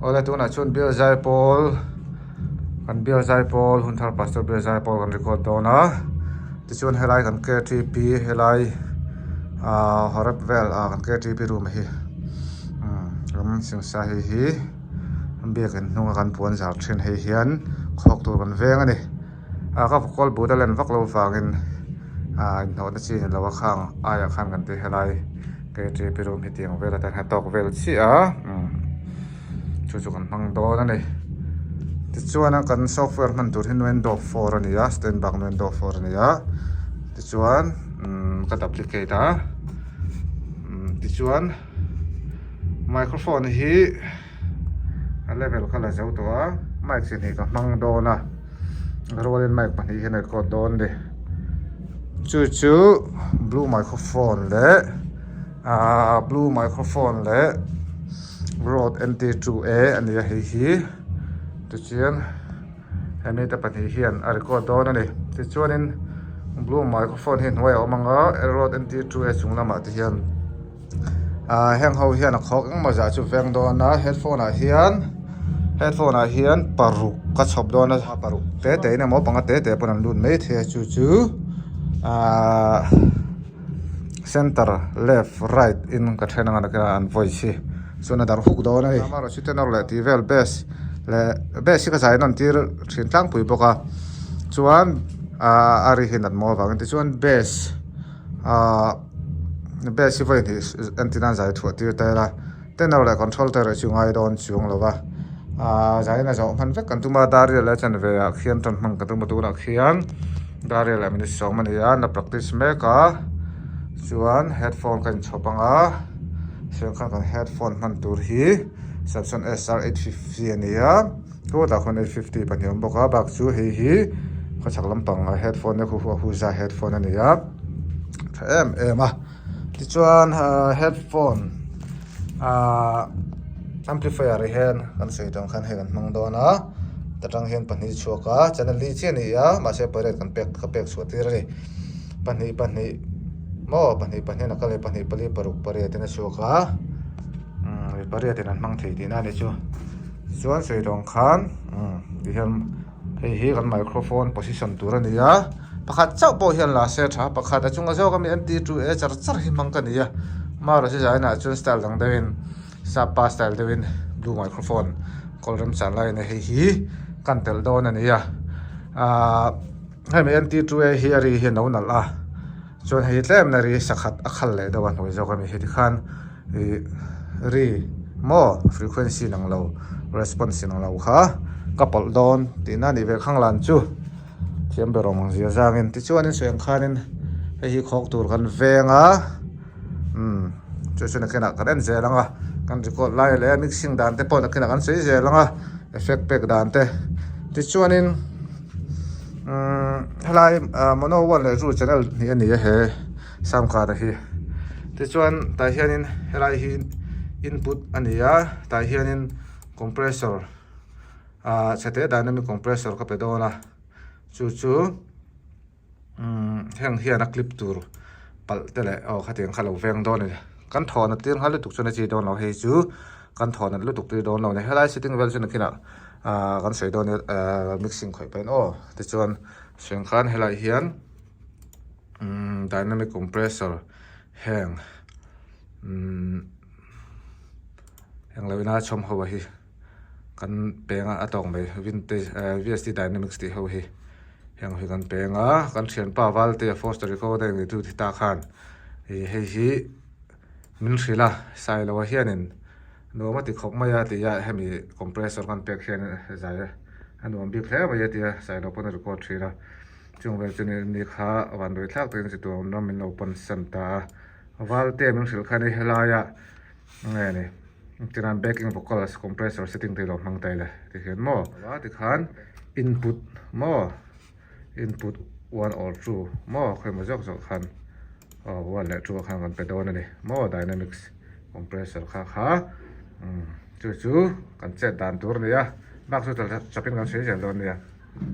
Ola tu na chun Bill Zai Paul kan Bill Zai Paul Hunthar Pastor Bill Zai Paul kan record dona ti chuan helai kan KTP helai horep vel kan KTP room hi ram sing sa hi bia kan nunga kan puan zar thin hei hian khok tur kan veng ani ka kol budalen vak lo wangin no na chi lo khang aya khan kan te helai KTP room hi tiang vela ta ha tok vel chi chu kan mang do na nei ti chuan kan software man tur hin window 4 ania stand back window 4 ania ti chuan ka duplicate ti chuan microphone hi level kala zau to mic sin hi ka mang do na rolling mic pan hi hen ko don de chu blue microphone le Rode NT2A ania hi tu chian hemi ta pan hi hian a record don ani ti chuanin blue microphone hi hnuai omanga Rode NT2A chunglama ti hian heng ho hian a khok engma za chu veng don na headphone a hian paruk ka chhop don na paruk te ne mo panga te pon an lut mai the chu center left right in ka thena ngana ka an voice hi sona dar huk do na ni maro chitenor le ti vel bes ka sai non tir thin tlang pui boka chuan ari hin at mo wang ti chuan bes si voi ni antina zai thu tir ta la tenor le control ter chungai don chung lova zai na zo man vek kan tuma dari le chan ve a khian tan mang ka tu na khian dari le min song mani ya na practice me ka chuan headphone kan chopanga siang kan headphone man tur hi Samsung SR850 ania to da khon 850 paniam boka bak chu hi kha chaklam pang headphone ne khu za headphone ania em ti chuan headphone amplifier hen kan sei tang khan he kan mang dona tatang hen pani chuaka channel li che ni ya ma se pare kan pek su ti ri pani na kale pani pali paruk pare te na chuaka pare te nan mang thei ti na ni chu chuan sei tang khan ti hian hi kan microphone position tur ani ya pakhat chau po hian la se tha pakhat achunga zo kam NT2A char hi mang kan ya maro se jaina chun style dang devin sapa style devin blue microphone kolram chalai ne hi kan tel don ani ya hemi NT2A hi ari hi no nal chuan hi tlem na ri sakhat akhal le dawan hoi zo kam hi ti khan ri mo frequency nang lo response nang lo kha couple don ti na ni ve khang lan chu thiam berong mang zia zangin ti chuanin soeng khanin hi khok tur kan venga chu na kena kan zelanga kan record lai le mixing dan te pon kena kan sei zelanga effect pack dan te ti chuanin helai mono one le ru channel ni ani he sam kha da hi ti chuan ta hianin helai hi input ania ta hianin compressor chate dynamic compressor ka pedona chu heng hian a clip tur pal tele khateng khalo veng don ni kan thona tir halu tuk chuna chi don lo he chu kan thona lu tuk ti don lo ne helai setting vel chuna kina kan sei don mixing khoi pen ti chuan seng khan helai hian dynamic compressor heng lawina chom ho hi kan penga atong mai vintage VST Dynamics ti ho hi heng hi kan penga kan thian pa wal te force recording ni tu ti ta khan hi min rila sai lo hianin no ma ti khok ma ya ti ya hemi compressor kan pek hian zai anuam bi khle ma ya ti sai lo pon record thira chung vel chuni ni kha wan doi thak ten si tu nom min open santa wal te min ril khani helaya nge ni tiran backing vocals compressor setting te lo mang tai le ti hian mo wa ti khan input 1 or 2 mo khoi mo jok khan one le 2 khan kan pe don ani mo dynamics compressor kha chu kan che dan tur ni ya bak su ta chapin kan sei jel don ni ya